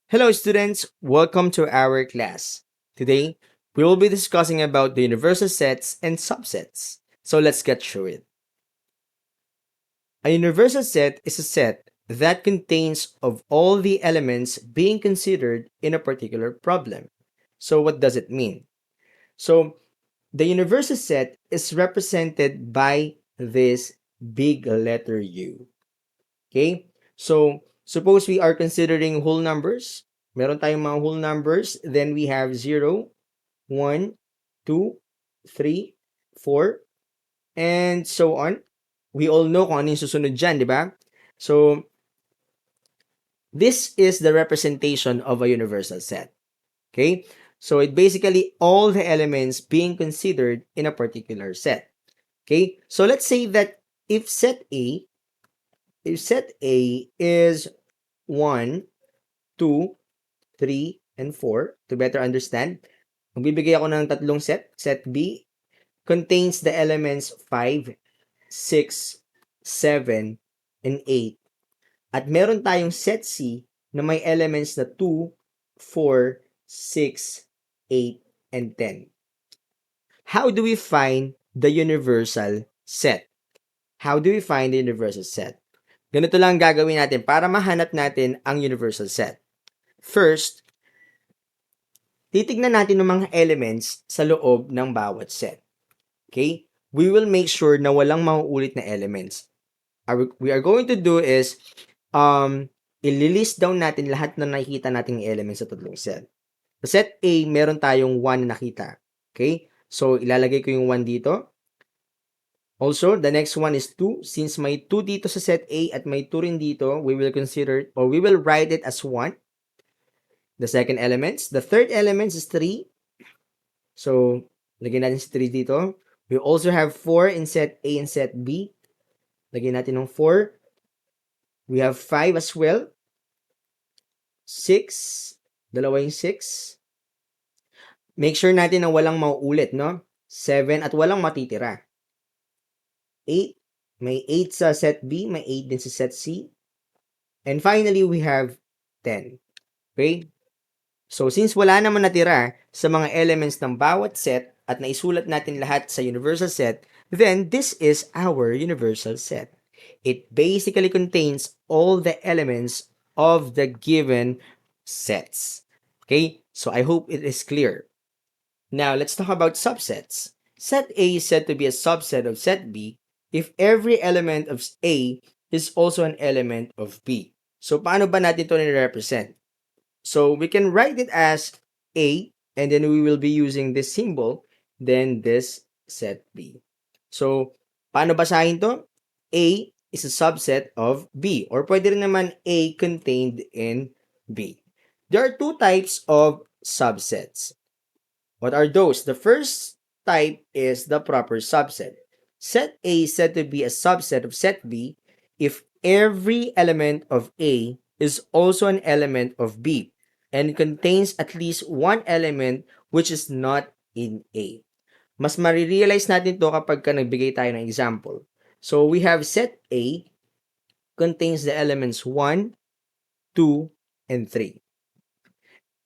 Hello students, welcome to our class. Today, we will be discussing about the universal sets and subsets. So let's get through it. A universal set is a set that contains of all the elements being considered in a particular problem. So what does it mean? So the universal set is represented by this big letter U. Okay? So, suppose we are considering whole numbers. Meron tayong mga whole numbers. Then we have 0, 1, 2, 3, 4, and so on. We all know kung ano yung susunod dyan, di ba? So, this is the representation of a universal set. Okay? So, it basically all the elements being considered in a particular set. Okay? So, let's say that if set A is 1, 2, 3, and 4, to better understand, magbibigay ako ng tatlong set. Set B contains the elements 5, 6, 7, and 8. At meron tayong set C na may elements na 2, 4, 6, 8, and 10. How do we find the universal set? How do we find the universal set? Ganito lang gagawin natin para mahanap natin ang universal set. First, titignan natin ng mga elements sa loob ng bawat set. Okay? We will make sure na walang mauulit na elements. We are going to do is, ililist down natin lahat na nakikita nating elements sa tatlong set. Sa set A, meron tayong 1 na nakita. Okay? So, ilalagay ko yung 1 dito. Also, the next one is 2. Since may 2 dito sa set A at may 2 rin dito, we will consider, or we will write it as 1. The second elements. The third element is 3. So, lagyan natin si 3 dito. We also have 4 in set A and set B. Lagyan natin ng 4. We have 5 as well. 6. Dalawa yung 6. Make sure natin na walang mauulit, no? 7 at walang matitira. 8. May 8 sa set B. May 8 din sa set C. And finally, we have 10. Okay? So, since wala naman natira sa mga elements ng bawat set at naisulat natin lahat sa universal set, then this is our universal set. It basically contains all the elements of the given sets. Okay? So, I hope it is clear. Now, let's talk about subsets. Set A is said to be a subset of set B if every element of A is also an element of B. So, paano ba natin ito ni-represent? So, we can write it as A, and then we will be using this symbol, then this set B. So, paano basahin to? A is a subset of B, or pwede rin naman A contained in B. There are two types of subsets. What are those? The first type is the proper subset. Set A is said to be a subset of set B if every element of A is also an element of B and contains at least one element which is not in A. Mas marirealize natin to kapag nagbigay tayo ng example. So, we have set A contains the elements 1, 2, and 3.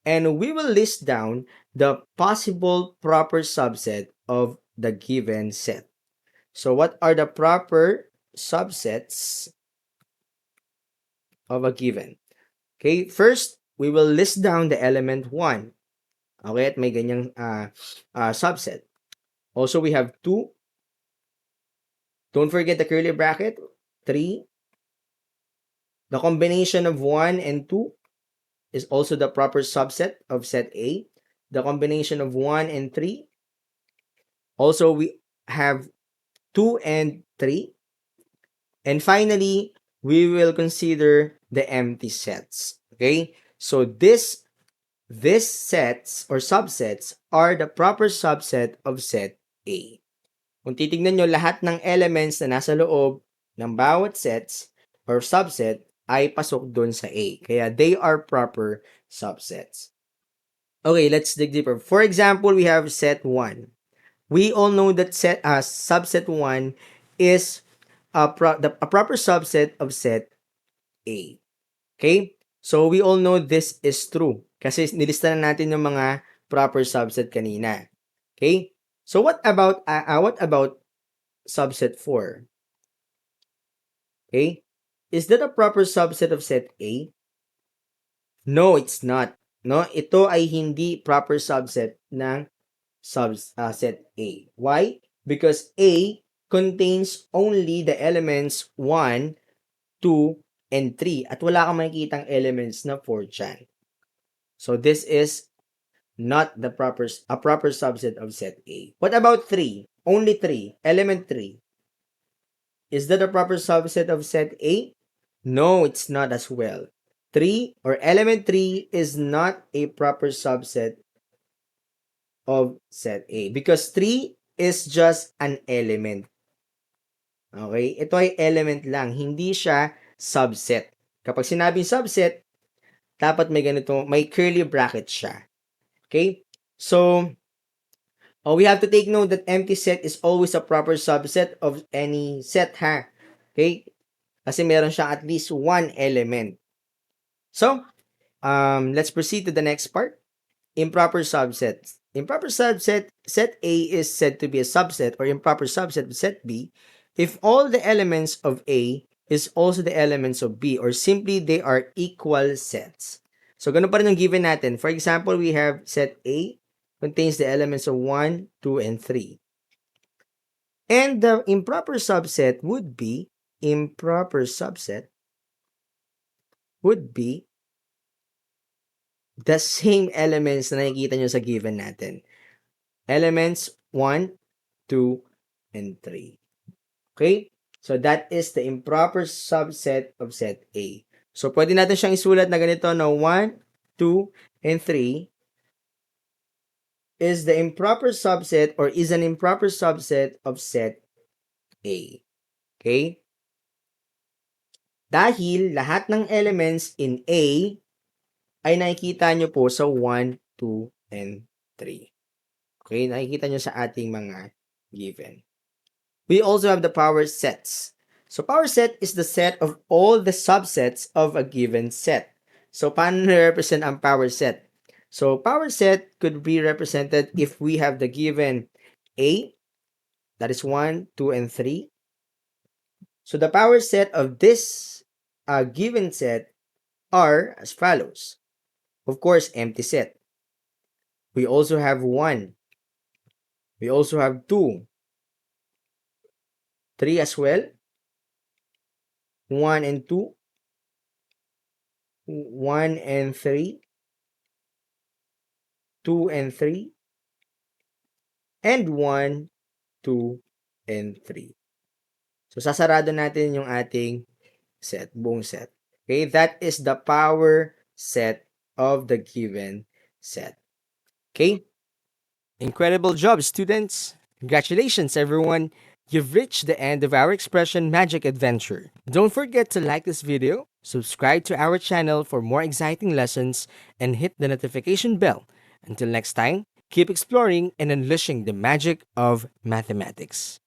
And we will list down the possible proper subset of the given set. So, what are the proper subsets of a given? Okay, first, we will list down the element 1. Okay, at may ganyang subset. Also, we have 2. Don't forget the curly bracket. 3. The combination of 1 and 2 is also the proper subset of set A. The combination of 1 and 3. Also, we have 2 and 3. And finally, we will consider the empty sets. Okay? So, these sets or subsets are the proper subset of set A. Kung titignan nyo, lahat ng elements na nasa loob ng bawat sets or subset ay pasok dun sa A. Kaya they are proper subsets. Okay, let's dig deeper. For example, we have set 1. We all know that subset 1 is a proper subset of set A. Okay? So, we all know this is true kasi nilista na natin yung mga proper subset kanina. Okay? So, what about subset 4? Okay? Is that a proper subset of set A? No, it's not. No, ito ay hindi proper subset ng set A. Why? Because A contains only the elements 1, 2, and 3 at wala kang makikitang elements na 4 dyan. So this is not a proper subset of set A. What about 3? Only 3. Element 3. Is that a proper subset of set A? No, it's not as well. 3 or element 3 is not a proper subset of set A because 3 is just an element. Okay? Ito ay element lang, hindi siya subset. Kapag sinabing subset, dapat may curly bracket siya. Okay? So, we have to take note that empty set is always a proper subset of any set, ha? Okay? Kasi meron siyang at least one element. So, let's proceed to the next part. Improper subsets. Improper subset, set A is said to be a subset or improper subset of set B if all the elements of A is also the elements of B or simply they are equal sets. So, ganun pa rin yung given natin. For example, we have set A contains the elements of 1, 2, and 3. And the improper subset would be the same elements na nakikita nyo sa given natin. Elements 1, 2, and 3. Okay? So, that is the improper subset of set A. So, pwede natin siyang isulat na ganito na 1, 2, and 3 is the improper subset or is an improper subset of set A. Okay? Dahil lahat ng elements in A ay nakikita nyo po sa 1, 2, and 3. Okay? Nakikita nyo sa ating mga given. We also have the power sets. So, power set is the set of all the subsets of a given set. So, paano na-represent ang power set? So, power set could be represented if we have the given A, that is 1, 2, and 3. So, the power set of this given set are as follows. Of course, empty set. We also have 1. We also have 2. 3 as well. 1 and 2. 1 and 3. 2 and 3. And 1, 2, and 3. So, sasarado natin yung ating set, buong set. Okay, that is the power set of the given set. Okay? Incredible job, students! Congratulations, everyone! You've reached the end of our expression magic adventure. Don't forget to like this video, subscribe to our channel for more exciting lessons, and hit the notification bell. Until next time, keep exploring and unleashing the magic of mathematics.